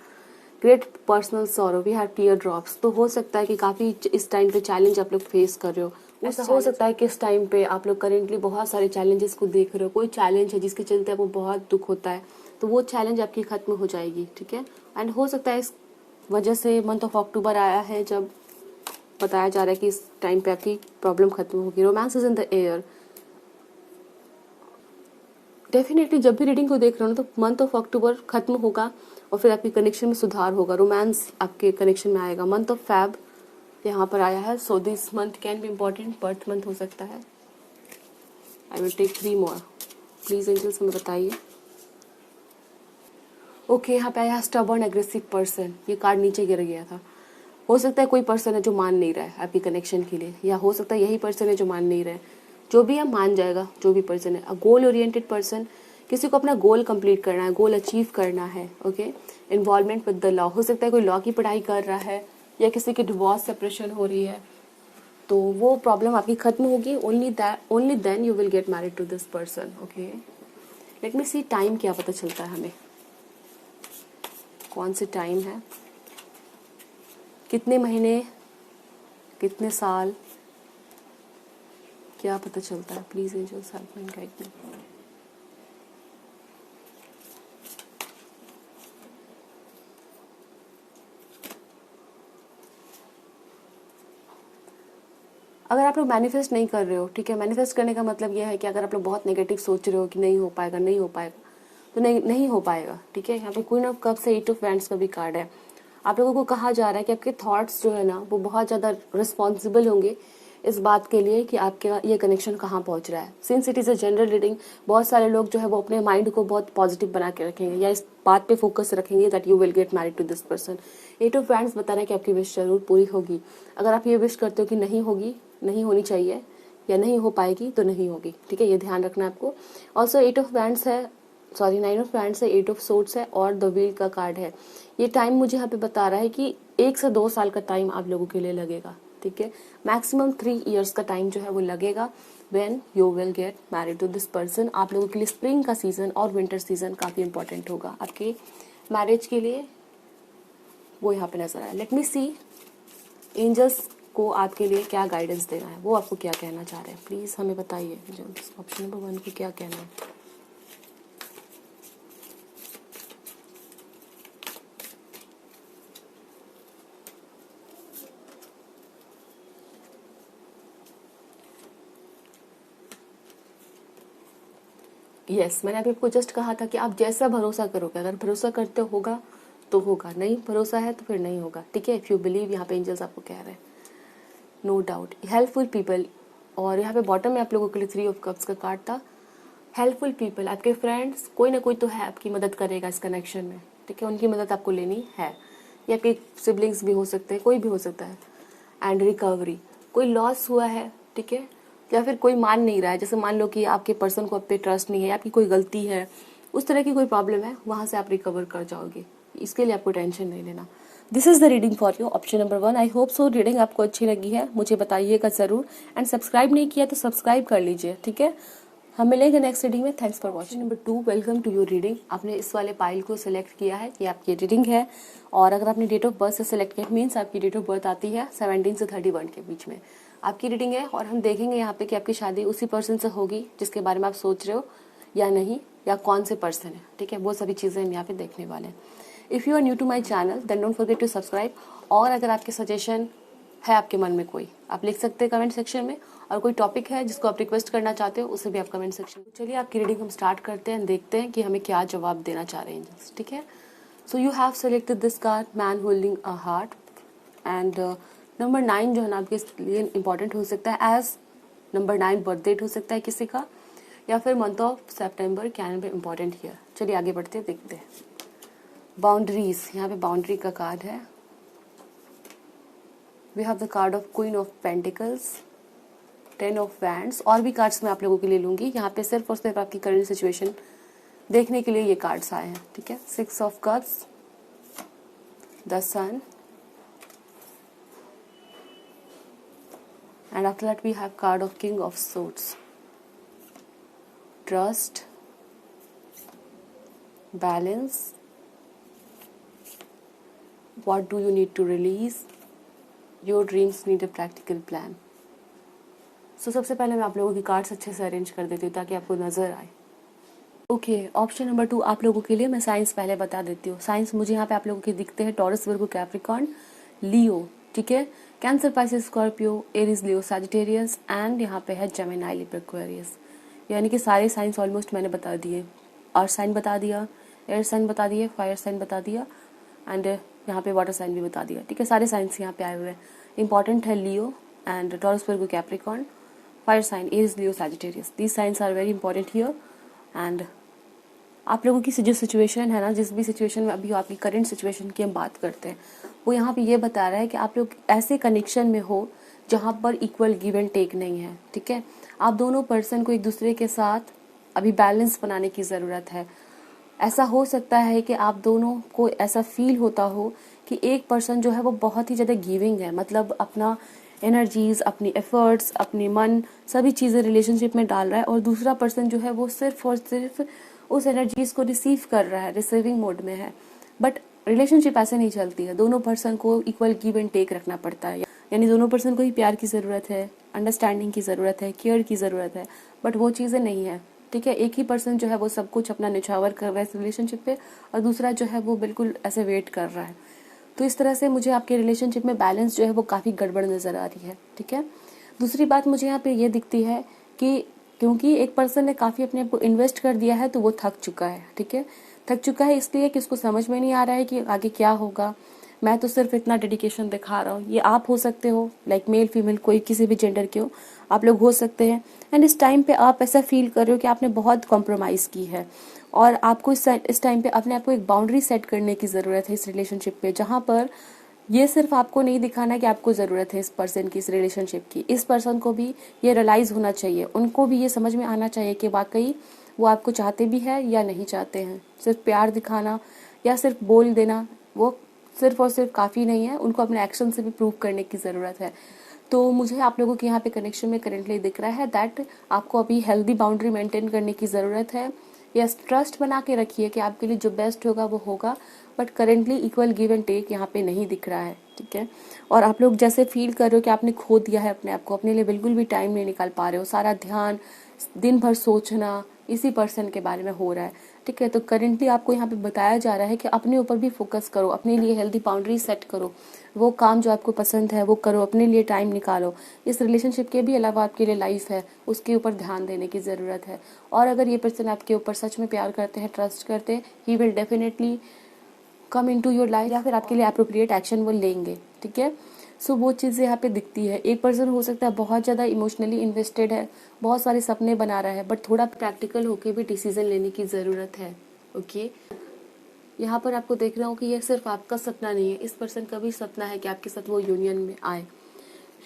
S1: Great personal sorrow, we have tear drops, तो हो सकता है कि काफ़ी इस टाइम पे चैलेंज आप लोग फेस कर रहे हो। ऐसा हो सकता है कि इस टाइम पे आप लोग करेंटली बहुत सारे चैलेंजेस को देख रहे हो, कोई चैलेंज है जिसके चलते आपको बहुत दुख होता है, तो वो चैलेंज आपकी खत्म हो जाएगी, ठीक है। एंड हो सकता है इस वजह से मंथ ऑफ अक्टूबर आया है जब बताया जा रहा है कि इस टाइम पे आपकी प्रॉब्लम खत्म होगी। Romance is in the air, definitely जब भी रीडिंग को देख रहे हो ना तो मंथ ऑफ अक्टूबर खत्म होगा और फिर आपके कनेक्शन में सुधार होगा, रोमांस आपके कनेक्शन में आएगा। मंथ ऑफ फैब यहाँ पर आया है, so this month can be important, birth month हो सकता है। I will take 3 more, please angels हमें बताइए। ओके, यहाँ पे आया स्टबर्न एग्रेसिव पर्सन, ये कार्ड नीचे गिर गया था। हो सकता है कोई पर्सन है जो मान नहीं रहा है आपकी कनेक्शन के लिए, या हो सकता है यही पर्सन है जो मान नहीं रहा है। जो भी है मान जाएगा, जो भी पर्सन है। अ गोल ओरिएंटेड पर्सन, किसी को अपना गोल कंप्लीट करना है, गोल अचीव करना है, okay. Involvement with the law, हो सकता है कोई लॉ की पढ़ाई कर रहा है या किसी की डिवोर्स सेपरेशन हो रही है, तो वो प्रॉब्लम आपकी खत्म होगी। Only then you will get married to this person, okay. Let me see time क्या पता चलता है हमें, कौन से टाइम है, कितने महीने, कितने साल, क्या पता चलता है। Please angels help me and guide me. अगर आप लोग मैनिफेस्ट नहीं कर रहे हो, ठीक है, मैनिफेस्ट करने का मतलब यह है कि अगर आप लोग बहुत नेगेटिव सोच रहे हो कि नहीं हो पाएगा, नहीं हो पाएगा, तो नहीं हो पाएगा, ठीक है। यहाँ पे क्वीन ऑफ कप्स से 8 ऑफ वैंड्स का भी कार्ड है। आप लोगों को कहा जा रहा है कि आपके थॉट्स जो है ना वो बहुत ज़्यादा रिस्पॉन्सिबल होंगे इस बात के लिए कि आपके ये कनेक्शन कहाँ पहुँच रहा है। Since it is a general reading, बहुत सारे लोग जो है वो अपने माइंड को बहुत पॉजिटिव बना के रखेंगे या इस बात पे फोकस रखेंगे that you will get married to this person. 8 of wands बता रहा है कि आपकी विश जरूर पूरी होगी। अगर आप ये विश करते हो कि नहीं होगी, नहीं होनी चाहिए या नहीं हो पाएगी, तो नहीं होगी, ठीक है, ये ध्यान रखना आपको। ऑल्सो 8 ऑफ वैंड्स है, सॉरी 9 ऑफ वैंड्स है, 8 ऑफ सोर्ड्स है और द व्हील का कार्ड है। ये टाइम मुझे यहाँ पे बता रहा है कि 1 से 2 साल का टाइम आप लोगों के लिए लगेगा, ठीक है। मैक्सिमम 3 इयर्स का टाइम जो है वो लगेगा when you will get married to this person. आप लोगों के लिए स्प्रिंग का सीजन और विंटर सीजन काफ़ी इंपॉर्टेंट होगा आपके मैरिज के लिए, वो यहाँ पे नजर आया। लेट मी सी एंजल्स को आपके लिए क्या गाइडेंस देना है, वो आपको क्या कहना चाह रहे हैं, प्लीज हमें बताइए। ऑप्शन नंबर 1 को क्या कहना है। यस, मैंने अभी आपको जस्ट कहा था कि आप जैसा भरोसा करोगे, अगर भरोसा करते होगा तो होगा, नहीं भरोसा है तो फिर नहीं होगा, ठीक है। इफ यू बिलीव, यहाँ पे एंजल्स आपको कह रहे हैं, नो डाउट। हेल्पफुल पीपल, और यहाँ पे बॉटम में आप लोगों के लिए 3 ऑफ कप्स का कार्ड था। हेल्पफुल पीपल, आपके फ्रेंड्स, कोई ना कोई तो है आपकी मदद करेगा इस कनेक्शन में, ठीक है, उनकी मदद आपको लेनी है। या आपके सिबलिंग्स भी हो सकते हैं, कोई भी हो सकता है। एंड रिकवरी, कोई लॉस हुआ है, ठीक है, या फिर कोई मान नहीं रहा है, जैसे मान लो कि आपके पर्सन को आप पे ट्रस्ट नहीं है, आपकी कोई गलती है, उस तरह की कोई प्रॉब्लम है, वहां से आप रिकवर कर जाओगे, इसके लिए आपको टेंशन नहीं लेना। This is the reading for you, option number 1। I hope so reading आपको अच्छी लगी है, मुझे बताइएगा जरूर। एंड सब्सक्राइब नहीं किया तो सब्सक्राइब कर लीजिए, ठीक है। हम मिलेंगे नेक्स्ट रीडिंग में। Thanks for watching. Number 2, welcome to your reading. आपने इस वाले पाइल को सिलेक्ट किया है, ये आपकी रीडिंग है। और अगर आपने डेट ऑफ बर्थ से सिलेक्ट किया मीन्स आपकी डेट ऑफ बर्थ आती है 17 से 31 के बीच में आपकी रीडिंग है। और हम देखेंगे यहाँ पे कि आपकी शादी उसी पर्सन से होगी जिसके बारे में आप सोच रहे हो या नहीं, या कौन से पर्सन है, ठीक है, वो सभी चीज़ें हम यहाँ पे देखने वाले हैं। If you are new to my channel then don't forget to subscribe. और अगर आपके सजेशन है आपके मन में कोई, आप लिख सकते हैं कमेंट सेक्शन में। और कोई टॉपिक है जिसको आप रिक्वेस्ट करना चाहते हो उसे भी आप कमेंट सेक्शन में। चलिए आपकी रीडिंग हम स्टार्ट करते हैं, देखते हैं कि हमें क्या जवाब देना चाह रहे हैं एंजल्स। ठीक है, सो you have selected this card, man holding a heart. And number 9 जो है ना आपके लिए इम्पॉर्टेंट हो सकता है, एज नंबर 9 बर्थ डेट हो सकता है किसी का, या फिर month of September can be important here. चलिए आगे बढ़ते हैं, देखते हैं। बाउंड्रीज, यहाँ पे बाउंड्री का कार्ड है। We have the card of queen of pentacles, 10 of wands. और भी कार्ड्स मैं आप लोगों के लिए लूंगी, यहाँ पे सिर्फ और सिर्फ आपकी करंट सिचुएशन देखने के लिए ये कार्ड्स आए हैं। ठीक है, 6 of cups, the sun, and after that we have card of king of swords, trust, balance, what do you need to release, your dreams need a practical plan। so सबसे पहले मैं आप लोगों की कार्ड्स अच्छे से अरेंज कर देती हूँ ताकि आपको नजर आए। ओके, ऑप्शन नंबर 2 आप लोगों के लिए मैं साइंस पहले बता देती हूँ। साइंस मुझे यहाँ पे आप लोगों के दिखते हैं, टॉरस, वर्गो, कैप्रिकॉर्न, लियो। ठीक है, cancer, Pisces, Scorpio, Aries, Leo, Sagittarius, and यहाँ पे है जेमिनी, लिब्रा, एक्वेरियस। यानी कि सारे साइंस ऑलमोस्ट मैंने बता दिए। अर्थ साइन बता दिया, एयर साइन बता दिए, फायर साइन बता दिया, एंड यहाँ पे वाटर साइन भी बता दिया। ठीक है, सारे साइंस यहाँ पे आए हुए हैं। इंपॉर्टेंट है Leo and Taurus, Virgo, Capricorn, fire sign, Aries, Leo, Sagittarius. These signs are very important here. And आप लोगों की जो सिचुएशन है ना, जिस भी सिचुएशन में अभी आपकी करंट सिचुएशन की हम बात करते हैं, वो यहाँ पे ये बता रहा है कि आप लोग ऐसे कनेक्शन में हो जहाँ पर इक्वल गिव एंड टेक नहीं है। ठीक है, आप दोनों पर्सन को एक दूसरे के साथ अभी बैलेंस बनाने की ज़रूरत है। ऐसा हो सकता है कि आप दोनों को ऐसा फील होता हो कि एक पर्सन जो है वो बहुत ही ज़्यादा गिविंग है, मतलब अपना एनर्जीज, अपनी एफर्ट्स, अपनी मन, सभी चीज़ें रिलेशनशिप में डाल रहा है, और दूसरा पर्सन जो है वो सिर्फ और सिर्फ उस एनर्जीज को रिसीव कर रहा है, रिसीविंग मोड में है। बट रिलेशनशिप ऐसे नहीं चलती है, दोनों पर्सन को इक्वल गिव एंड टेक रखना पड़ता है। यानी दोनों पर्सन को ही प्यार की ज़रूरत है, अंडरस्टैंडिंग की ज़रूरत है, केयर की ज़रूरत है, बट वो चीज़ें नहीं है। ठीक है, एक ही पर्सन जो है वो सब कुछ अपना निछावर कर रहा है इस रिलेशनशिप पे, और दूसरा जो है वो बिल्कुल ऐसे वेट कर रहा है। तो इस तरह से मुझे आपके रिलेशनशिप में बैलेंस जो है वो काफ़ी गड़बड़ नज़र आ रही है। ठीक है, दूसरी बात मुझे यहाँ पे ये दिखती है कि क्योंकि एक पर्सन ने काफ़ी अपने आप को इन्वेस्ट कर दिया है तो वो थक चुका है। ठीक है, थक चुका है इसलिए कि उसको समझ में नहीं आ रहा है कि आगे क्या होगा। मैं तो सिर्फ इतना डेडिकेशन दिखा रहा हूँ। ये आप हो सकते हो, लाइक मेल फीमेल कोई किसी भी जेंडर के हो, आप लोग हो सकते हैं। एंड इस टाइम पे आप ऐसा फील कर रहे हो कि आपने बहुत कॉम्प्रोमाइज़ की है, और आपको इस टाइम पे अपने आप को एक बाउंड्री सेट करने की ज़रूरत है इस रिलेशनशिप पे, जहाँ पर ये सिर्फ आपको नहीं दिखाना कि आपको ज़रूरत है इस पर्सन की, इस रिलेशनशिप की। इस पर्सन को भी ये रियलाइज़ होना चाहिए, उनको भी ये समझ में आना चाहिए कि वाकई वो आपको चाहते भी है या नहीं चाहते हैं। सिर्फ प्यार दिखाना या सिर्फ बोल देना वो सिर्फ और सिर्फ काफ़ी नहीं है, उनको अपने एक्शन से भी प्रूव करने की ज़रूरत है। तो मुझे आप लोगों के यहाँ पे कनेक्शन में करेंटली दिख रहा है दैट आपको अभी हेल्दी बाउंड्री मेंटेन करने की ज़रूरत है। यस, ट्रस्ट बना के रखिए कि आपके लिए जो बेस्ट होगा वो होगा, but currently equal give and take यहाँ पे नहीं दिख रहा है। ठीक है, और आप लोग जैसे फील कर रहे हो कि आपने खो दिया है अपने आप को, अपने लिए बिल्कुल भी टाइम नहीं निकाल पा रहे हो, सारा ध्यान दिन भर सोचना इसी पर्सन के बारे में हो रहा है। ठीक है, तो करेंटली आपको यहाँ पे बताया जा रहा है कि अपने ऊपर भी फोकस करो, अपने लिए हेल्दी बाउंड्री सेट करो, वो काम जो आपको पसंद है वो करो, अपने लिए टाइम निकालो। इस रिलेशनशिप के भी अलावा आपके लिए लाइफ है, उसके ऊपर ध्यान देने की ज़रूरत है। और अगर ये पर्सन आपके ऊपर सच में प्यार करते हैं, ट्रस्ट करते हैं, he will definitely come in to your life, या फिर आपके लिए अप्रोप्रिएट एक्शन वो लेंगे। ठीक है, सो वो चीज़ें यहाँ पे दिखती है। एक पर्सन हो सकता है बहुत ज़्यादा इमोशनली इन्वेस्टेड है, बहुत सारे सपने बना रहा है, बट थोड़ा प्रैक्टिकल होके भी डिसीजन लेने की ज़रूरत है। ओके, यहाँ पर आपको देख रहा हूँ कि ये सिर्फ आपका सपना नहीं है, इस पर्सन का भी सपना है कि आपके साथ वो यूनियन में आए।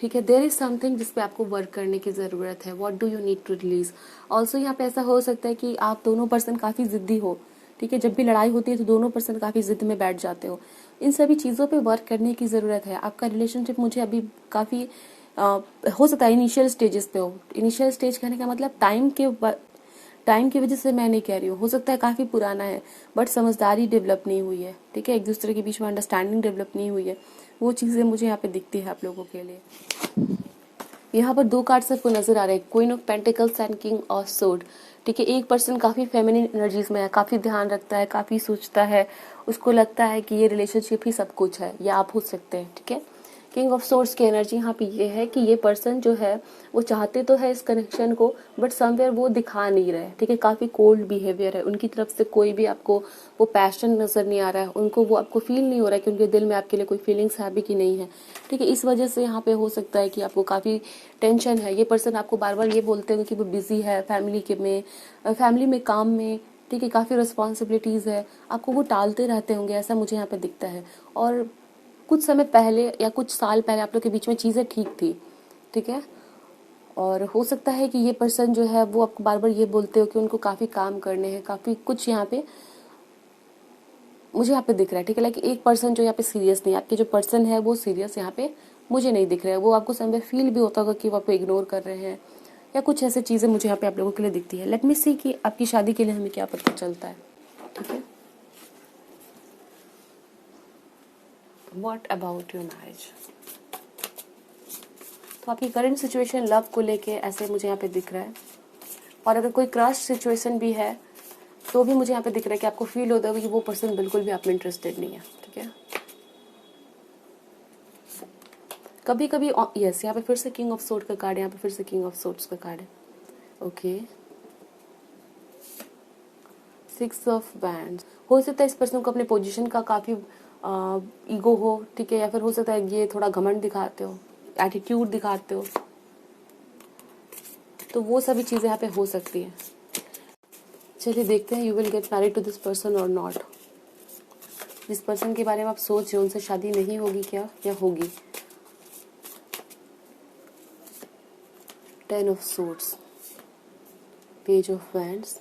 S1: ठीक है, देयर इज समथिंग जिस पे आपको वर्क करने की ज़रूरत है। What do you need to release. Also यहाँ पे ऐसा हो सकता है कि आप दोनों पर्सन काफ़ी ज़िद्दी हो। ठीक है, जब भी लड़ाई होती है तो दोनों पर्सन काफ़ी ज़िद में बैठ जाते हो। इन सभी चीज़ों पे वर्क करने की ज़रूरत है। आपका रिलेशनशिप मुझे अभी काफ़ी हो सकता है इनिशियल स्टेजेस पे हो। इनिशियल स्टेज कहने का मतलब टाइम की वजह से मैं नहीं कह रही हूँ, हो सकता है काफ़ी पुराना है, बट समझदारी डेवलप नहीं हुई है। ठीक है, एक दूसरे के बीच में अंडरस्टैंडिंग डेवलप नहीं हुई है। वो चीज़ें मुझे यहाँ पे दिखती है आप लोगों के लिए। यहाँ पर 2 कार्ड्स आपको नजर आ रहे हैं, queen of pentacles and king of sword. ठीक है, एक पर्सन काफ़ी फेमिनिन एनर्जीज में है, काफ़ी ध्यान रखता है, काफ़ी सोचता है, उसको लगता है कि ये रिलेशनशिप ही सब कुछ है, या आप हो सकते हैं। ठीक है, किंग ऑफ सोर्स की एनर्जी यहाँ पे ये है कि ये पर्सन जो है वो चाहते तो है इस कनेक्शन को, बट समवेयर वो दिखा नहीं रहे, ठीक है। काफी कोल्ड बिहेवियर है उनकी तरफ से, कोई भी आपको वो पैशन नजर नहीं आ रहा है, उनको वो आपको फील नहीं हो रहा है कि उनके दिल में आपके लिए कोई फीलिंग्स है भी कि नहीं है, ठीक है। इस वजह से यहाँ पे हो सकता है कि आपको काफी टेंशन है। ये पर्सन आपको बार बार ये बोलते होंगे कि वो बिजी है फैमिली में काम में, ठीक है, काफी रिस्पॉन्सिबिलिटीज है, आपको वो टालते रहते होंगे, ऐसा मुझे यहाँ पे दिखता है। और कुछ समय पहले या कुछ साल पहले आप लोग के बीच में चीज़ें ठीक थी, ठीक है। और हो सकता है कि ये पर्सन जो है वो आपको बार बार ये बोलते हो कि उनको काफ़ी काम करने हैं, काफ़ी कुछ यहाँ पे मुझे यहाँ पे दिख रहा है, ठीक है। लाइक एक पर्सन जो यहाँ पे सीरियस नहीं, आपके जो पर्सन है वो सीरियस यहाँ पे मुझे नहीं दिख रहा है। वो आपको समय फील भी होता होगा कि वो आपको इग्नोर कर रहे हैं, या कुछ ऐसी चीज़ें मुझे यहाँ पे आप लोगों के लिए दिखती है। लेट मी सी कि आपकी शादी के लिए हमें क्या पता चलता है, ठीक है। What about your marriage? तो आपकी करंट सिचुएशन लव को लेके ऐसे मुझे यहाँ पे दिख रहा है। और अगर कोई क्रश सिचुएशन भी है तो भी मुझे यहाँ पे दिख रहा है कि आपको फील होता है कि वो पर्सन बिल्कुल भी आप में इंटरेस्टेड नहीं है, ठीक है। कभी कभी यस, यहाँ पे फिर से किंग ऑफ सोर्ड का कार्ड है, यहाँ पे फिर से किंग ऑफ सोर्ड्स का कार्ड है। Okay, 6 of wands. हो सकता है इस पर्सन को अपने पोजीशन का काफी ईगो हो, ठीक है, या फिर हो सकता है ये थोड़ा घमंड दिखाते हो, एटीट्यूड दिखाते हो, तो वो सभी चीजें यहाँ पे हो सकती है। चलिए देखते हैं, you will get married to this person और नॉट। जिस पर्सन के बारे में आप सोच रहे हो उनसे शादी नहीं होगी क्या, या होगी? 10 of swords, page of wands,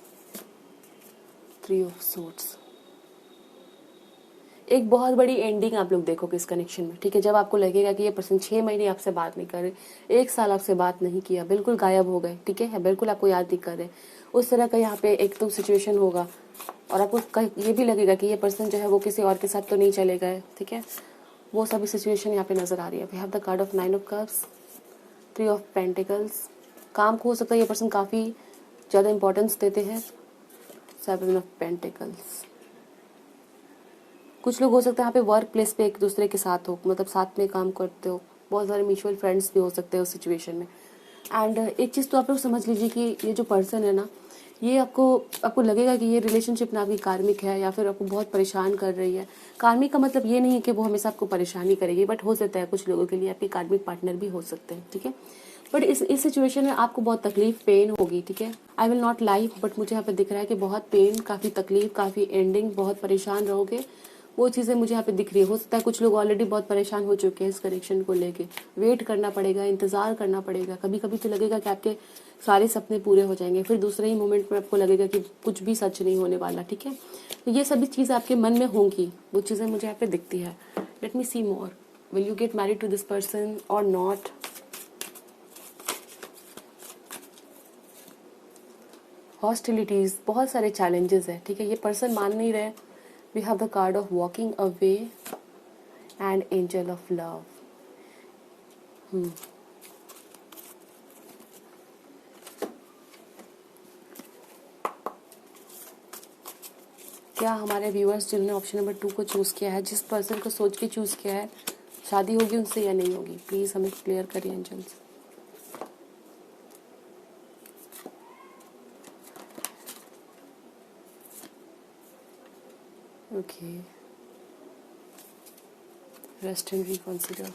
S1: 3 of swords. एक बहुत बड़ी एंडिंग आप लोग देखोगे इस कनेक्शन में, ठीक है। जब आपको लगेगा कि ये पर्सन 6 महीने आपसे बात नहीं कर रहे, 1 साल आपसे बात नहीं किया, बिल्कुल गायब हो गए, ठीक है, बिल्कुल आपको याद नहीं कर रहे, उस तरह का यहाँ पे एक तो सिचुएशन होगा। और आपको ये भी लगेगा कि ये पर्सन जो है वो किसी और के साथ तो नहीं चले गए, ठीक है। वो सभी सिचुएशन यहाँ पे नजर आ रही है। We have the card of 9 of cups, 3 of pentacles. काम को हो सकता है ये पर्सन काफी ज्यादा इंपॉर्टेंस देते हैं, 7 ऑफ पेंटिकल्स। कुछ लोग हो सकता है यहाँ पे वर्क प्लेस पे एक दूसरे के साथ हो, मतलब साथ में काम करते हो, बहुत सारे म्यूचुअल फ्रेंड्स भी हो सकते हैं उस सिचुएशन में। एंड एक चीज़ तो आप लोग समझ लीजिए कि ये जो पर्सन है ना, ये आपको लगेगा कि ये रिलेशनशिप ना आपकी कार्मिक है, या फिर आपको बहुत परेशान कर रही है। कार्मिक का मतलब ये नहीं है कि वो हमेशा आपको परेशानी करेगी, बट हो सकता है कुछ लोगों के लिए आपके कार्मिक पार्टनर भी हो सकते हैं, ठीक है। बट इस सिचुएशन में आपको बहुत तकलीफ, पेन होगी, ठीक है। I will not lie, but मुझे यहाँ पे दिख रहा है कि बहुत पेन, काफ़ी तकलीफ, काफ़ी एंडिंग, बहुत परेशान रहोगे, वो चीज़ें मुझे यहाँ पे दिख रही है। हो सकता है कुछ लोग ऑलरेडी बहुत परेशान हो चुके हैं इस कनेक्शन को लेके, वेट करना पड़ेगा, इंतजार करना पड़ेगा। कभी कभी तो लगेगा कि आपके सारे सपने पूरे हो जाएंगे, फिर दूसरे ही मोमेंट में आपको लगेगा कि कुछ भी सच नहीं होने वाला, ठीक है। तो ये सभी चीज़ें आपके मन में होंगी, वो चीज़ें मुझे यहाँ पे दिखती है। Let me see more, will you get married to this person और नॉट? हॉस्टिलिटीज, बहुत सारे चैलेंजेस है, ठीक है। ये पर्सन मान नहीं रहे। We have the card of walking away and angel of love. क्या हमारे व्यूअर्स जिन्होंने ऑप्शन नंबर 2 को चूज किया है, जिस पर्सन को सोच के चूज किया है, शादी होगी उनसे या नहीं होगी? प्लीज हमें क्लियर करिए angels. Okay, rest and reconsider.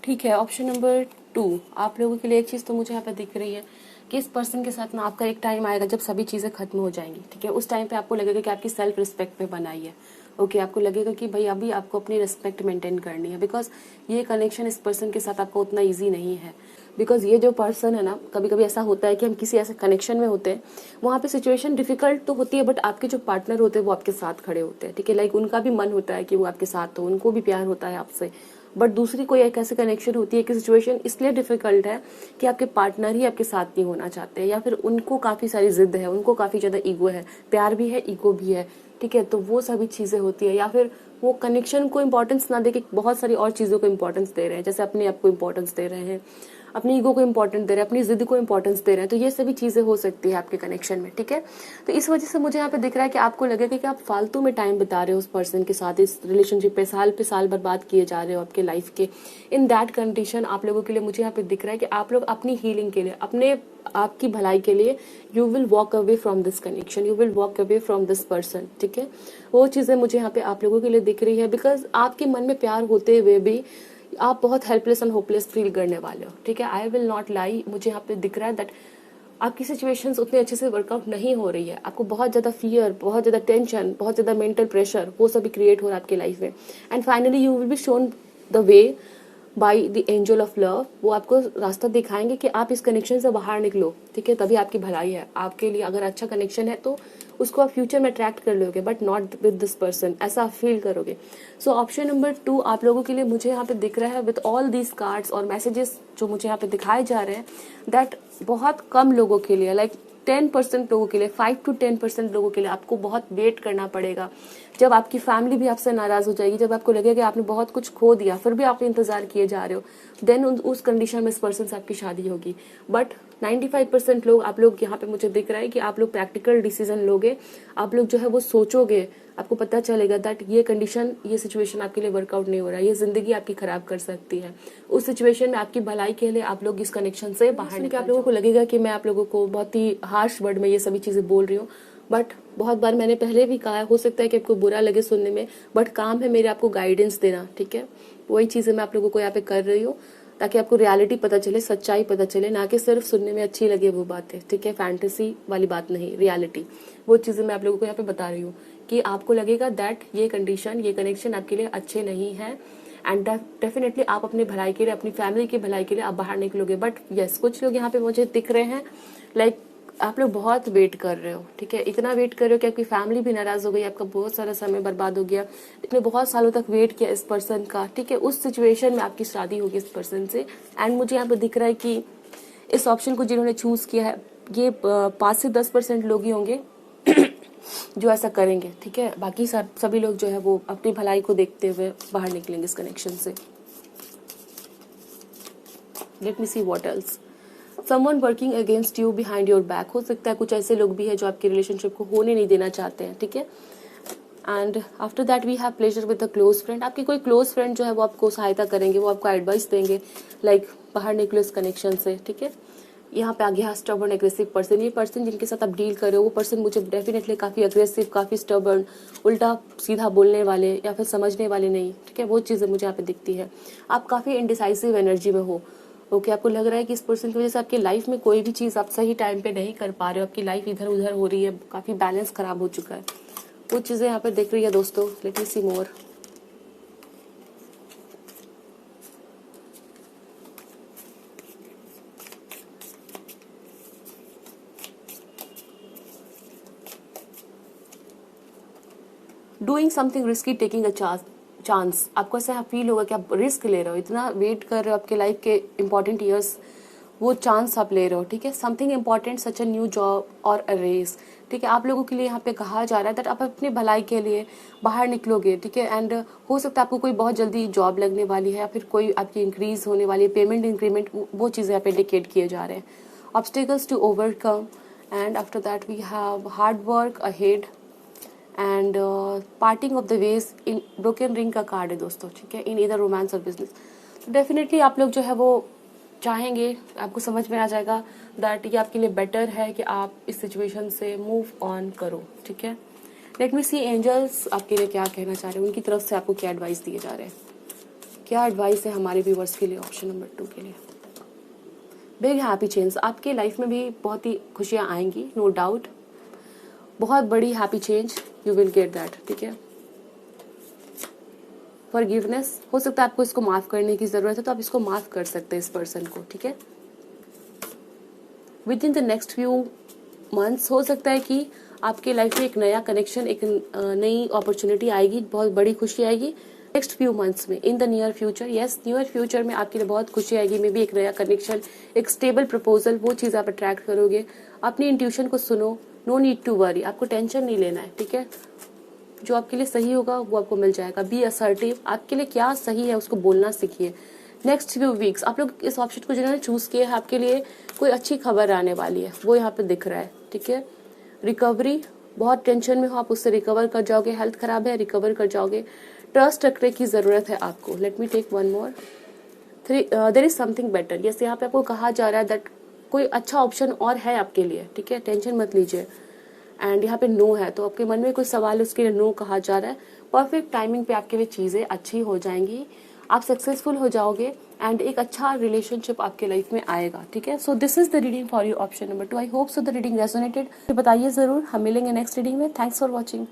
S1: ठीक है, ऑप्शन नंबर 2 आप लोगों के लिए एक चीज़ तो मुझे यहाँ पे दिख रही है कि इस पर्सन के साथ ना आपका एक टाइम आएगा जब सभी चीज़ें खत्म हो जाएंगी, ठीक है। उस टाइम पे आपको लगेगा कि आपकी सेल्फ रिस्पेक्ट पे बनाई है, ओके। आपको लगेगा कि भाई अभी आपको अपनी रिस्पेक्ट मेंटेन करनी है, बिकॉज ये कनेक्शन इस पर्सन के साथ आपको उतना ईजी नहीं है। बिकॉज ये जो पर्सन है ना, कभी कभी ऐसा होता है कि हम किसी ऐसे कनेक्शन में होते हैं, वहाँ पे सिचुएशन डिफिकल्ट तो होती है, बट आपके जो पार्टनर होते हैं वो आपके साथ खड़े होते हैं, ठीक है। लाइक उनका भी मन होता है कि वो आपके साथ हो, उनको भी प्यार होता है आपसे, बट दूसरी कोई एक ऐसी कनेक्शन होती है कि सिचुएशन इसलिए डिफिकल्ट है कि आपके पार्टनर ही आपके साथ नहीं होना चाहते, या फिर उनको काफ़ी सारी जिद है, उनको काफ़ी ज़्यादा ईगो है, प्यार भी है, ईगो भी है, ठीक है। तो वो सभी चीज़ें होती है, या फिर वो कनेक्शन को इंपॉर्टेंस ना दे के बहुत सारी और चीज़ों को इंपॉर्टेंस दे रहे हैं, जैसे अपने आप को इंपॉर्टेंस दे रहे हैं, अपनी ईगो को इंपॉर्टेंस दे रहे हैं, अपनी जिद को इंपॉर्टेंस दे रहे हैं। तो ये सभी चीज़ें हो सकती है आपके कनेक्शन में, ठीक है। तो इस वजह से मुझे यहाँ पे दिख रहा है कि आपको लगेगा कि आप फालतू में टाइम बिता रहे हो उस पर्सन के साथ, इस रिलेशनशिप पे साल बर्बाद किए जा रहे हो आपके लाइफ के। इन दैट कंडीशन आप लोगों के लिए मुझे यहाँ पे दिख रहा है कि आप लोग अपनी हीलिंग के लिए, अपने आपकी भलाई के लिए you will walk away from this connection, you will walk away from this person, ठीक है। वो चीज़ें मुझे यहाँ पे आप लोगों के लिए दिख रही है, बिकॉज आपके मन में प्यार होते हुए भी आप बहुत हेल्पलेस एंड होपलेस फील करने वाले हो, ठीक है। आई विल नॉट लाई, मुझे यहाँ पे दिख रहा है दैट आपकी सिचुएशंस उतने अच्छे से वर्कआउट नहीं हो रही है, आपको बहुत ज़्यादा फियर, बहुत ज़्यादा टेंशन, बहुत ज़्यादा मेंटल प्रेशर, वो सभी क्रिएट हो रहा है आपकी लाइफ में। And finally you will be shown the way by the angel of love. वो आपको रास्ता दिखाएंगे कि आप इस कनेक्शन से बाहर निकलो, ठीक है। तभी आपकी भलाई है आपके लिए। अगर अच्छा कनेक्शन है तो उसको आप फ्यूचर में अट्रैक्ट कर लोगे, but not with this person, ऐसा आप फील करोगे। सो ऑप्शन नंबर 2 आप लोगों के लिए मुझे यहाँ पे दिख रहा है विद ऑल दीज कार्ड्स और मैसेजेस जो मुझे यहाँ पे दिखाए जा रहे हैं, दैट बहुत कम लोगों के लिए, लाइक 10% लोगों के लिए, 5 to 10% लोगों के लिए आपको बहुत वेट करना पड़ेगा। जब आपकी फैमिली भी आपसे नाराज हो जाएगी, जब आपको लगेगा कि आपने बहुत कुछ खो दिया, फिर भी आप इंतजार किए जा रहे हो, देन उस कंडीशन में इस पर्सन से आपकी शादी होगी। बट 95% लोग, आप लोग यहाँ पे मुझे दिख रहा है कि आप लोग प्रैक्टिकल डिसीजन लोगे, आप लोग जो है वो सोचोगे, आपको पता चलेगा दैट ये कंडीशन, ये सिचुएशन आपके लिए वर्कआउट नहीं हो रहा है, ये जिंदगी आपकी खराब कर सकती है। उस सिचुएशन में आपकी भलाई के लिए आप लोग इस कनेक्शन से बाहर निकल। आप लोगों को लगेगा कि मैं आप लोगों को बहुत ही हार्श वर्ड में ये सभी चीजें बोल रही हूँ, बट बहुत बार मैंने पहले भी कहा है, हो सकता है कि आपको बुरा लगे सुनने में, बट काम है मेरे आपको गाइडेंस देना, ठीक है। वही चीजें मैं आप लोगों को यहाँ पे कर रही हूँ ताकि आपको रियलिटी पता चले, सच्चाई पता चले, ना कि सिर्फ सुनने में अच्छी लगे वो बातें, ठीक है। फैंटेसी वाली बात नहीं, रियलिटी, वो चीजें मैं आप लोगों को यहाँ पे बता रही हूँ कि आपको लगेगा दैट ये कंडीशन, ये कनेक्शन आपके लिए अच्छे नहीं है, एंड डेफिनेटली आप अपनी भलाई के लिए, अपनी फैमिली की भलाई के लिए आप बाहर निकलोगे। बट यस, कुछ लोग यहाँ पे मुझे दिख रहे हैं, लाइक आप लोग बहुत वेट कर रहे हो, ठीक है। इतना वेट कर रहे हो कि आपकी फैमिली भी नाराज हो गई, आपका बहुत सारा समय बर्बाद हो गया, आपने बहुत सालों तक वेट किया इस पर्सन का, ठीक है। उस सिचुएशन में आपकी शादी होगी इस पर्सन से। एंड मुझे यहाँ पे दिख रहा है कि इस ऑप्शन को जिन्होंने चूज किया है, ये 5 से 10% लोग ही होंगे जो ऐसा करेंगे, ठीक है। बाकी सभी लोग जो है वो अपनी भलाई को देखते हुए बाहर निकलेंगे इस कनेक्शन से। Late me see what else. Someone working against you behind your back, हो सकता है कुछ ऐसे लोग भी हैं जो आपकी रिलेशनशिप को होने नहीं देना चाहते हैं, ठीक है। And after that we have pleasure with a close friend. आपकी कोई क्लोज फ्रेंड जो है वो आपको सहायता करेंगे, वो आपको एडवाइस देंगे, लाइक बाहर निकलो इस कनेक्शन से, ठीक है। यहाँ पे आ गया स्टबर्न एग्रेसिव पर्सन। ये पर्सन जिनके साथ आप डील कर रहे हो, वो पर्सन मुझे डेफिनेटली काफी अग्रेसिव, काफी स्टबर्न, उल्टा सीधा बोलने वाले या फिर समझने वाले नहीं, ठीक है। वो चीजें मुझे यहाँ पे दिखती है। आप काफी इनडिसाइसिव एनर्जी में हो, ओके। आपको लग रहा है कि इस पर्सन की वजह से आपकी लाइफ में कोई भी चीज आप सही टाइम पे नहीं कर पा रहे हो, आपकी लाइफ इधर उधर हो रही है, काफी बैलेंस खराब हो चुका है, वो चीजें यहाँ पे दिख रही है दोस्तों। Let me see more. Doing something risky, taking a chance. आपको ऐसा फील होगा कि आप रिस्क ले रहे हो, इतना वेट कर रहे हो आपके लाइफ के इंपॉर्टेंट ईयर्स, वो चांस आप ले रहे हो, ठीक है। Something important such a new job और अ रेस, ठीक है। आप लोगों के लिए यहाँ पे कहा जा रहा है दैट आप अपनी भलाई के लिए बाहर निकलोगे, ठीक है। एंड हो सकता है आपको कोई बहुत जल्दी जॉब लगने वाली है, या फिर कोई आपकी इंक्रीज होने वाली है, पेमेंट इंक्रीमेंट, वो चीज़ें यहाँ पे इंडिकेट किए जा रहे हैं। Obstacles to overcome, and after that we have hard work ahead, and parting of the ways in broken ring का कार्ड है दोस्तों, ठीक है। इन इधर रोमांस और बिजनेस, तो डेफिनेटली आप लोग जो है वो चाहेंगे, आपको समझ में आ जाएगा दैट ये आपके लिए बेटर है कि आप इस सिचुएशन से मूव ऑन करो, ठीक है। लेट मी सी एंजल्स आपके लिए क्या कहना चाह रहे हैं, उनकी तरफ से आपको क्या एडवाइस दिए जा रहे हैं, क्या एडवाइस है हमारे व्यूवर्स के लिए ऑप्शन नंबर 2 के लिए। बिग हैप्पी चेंज, आपके लाइफ में भी बहुत ही खुशियां आएंगी, नो डाउट, बहुत बड़ी happy change you will get that, ठीक है। फॉरगिवनेस, हो सकता है आपको इसको माफ करने की जरूरत है, तो आप इसको माफ कर सकते हैं इस पर्सन को, ठीक है। With in the next few months हो सकता है कि आपके लाइफ में एक नया कनेक्शन, एक नई अपॉर्चुनिटी आएगी, बहुत बड़ी खुशी आएगी, नेक्स्ट फ्यू मंथ्स में, in the near future, yes near future में आपके लिए बहुत खुशी आएगी। मे बी एक नया कनेक्शन, एक स्टेबल प्रपोजल, वो चीज़ आप अट्रैक्ट करोगे। अपनी इंट्यूशन को सुनो, नो नीड टू वरी, आपको टेंशन नहीं लेना है, ठीक है। जो आपके लिए सही होगा वो आपको मिल जाएगा। बी असर्टिव, आपके लिए क्या सही है उसको बोलना सीखिए। नेक्स्ट फ्यू वीक्स आप लोग इस ऑप्शन को जिन्होंने चूज किया है, आपके लिए कोई अच्छी खबर आने वाली है, वो यहाँ पे दिख रहा है, ठीक है। रिकवरी, बहुत टेंशन में हो आप, उससे रिकवर कर जाओगे। हेल्थ खराब है, रिकवर कर जाओगे। ट्रस्ट रखने की जरूरत है आपको। Let me take one more. There is something better, yes यहाँ पे आपको कहा जा रहा है दैट कोई अच्छा ऑप्शन और है आपके लिए, ठीक है। टेंशन मत लीजिए। एंड यहाँ पे नो है, तो आपके मन में कोई सवाल है, उसके लिए नो कहा जा रहा है। परफेक्ट टाइमिंग पे आपके लिए चीज़ें अच्छी हो जाएंगी, आप सक्सेसफुल हो जाओगे एंड एक अच्छा रिलेशनशिप आपके लाइफ में आएगा, ठीक है। So this is the reading for you option number 2। I hope so the reading resonated. बताइए ज़रूर, हम मिलेंगे नेक्स्ट रीडिंग में। Thanks for watching.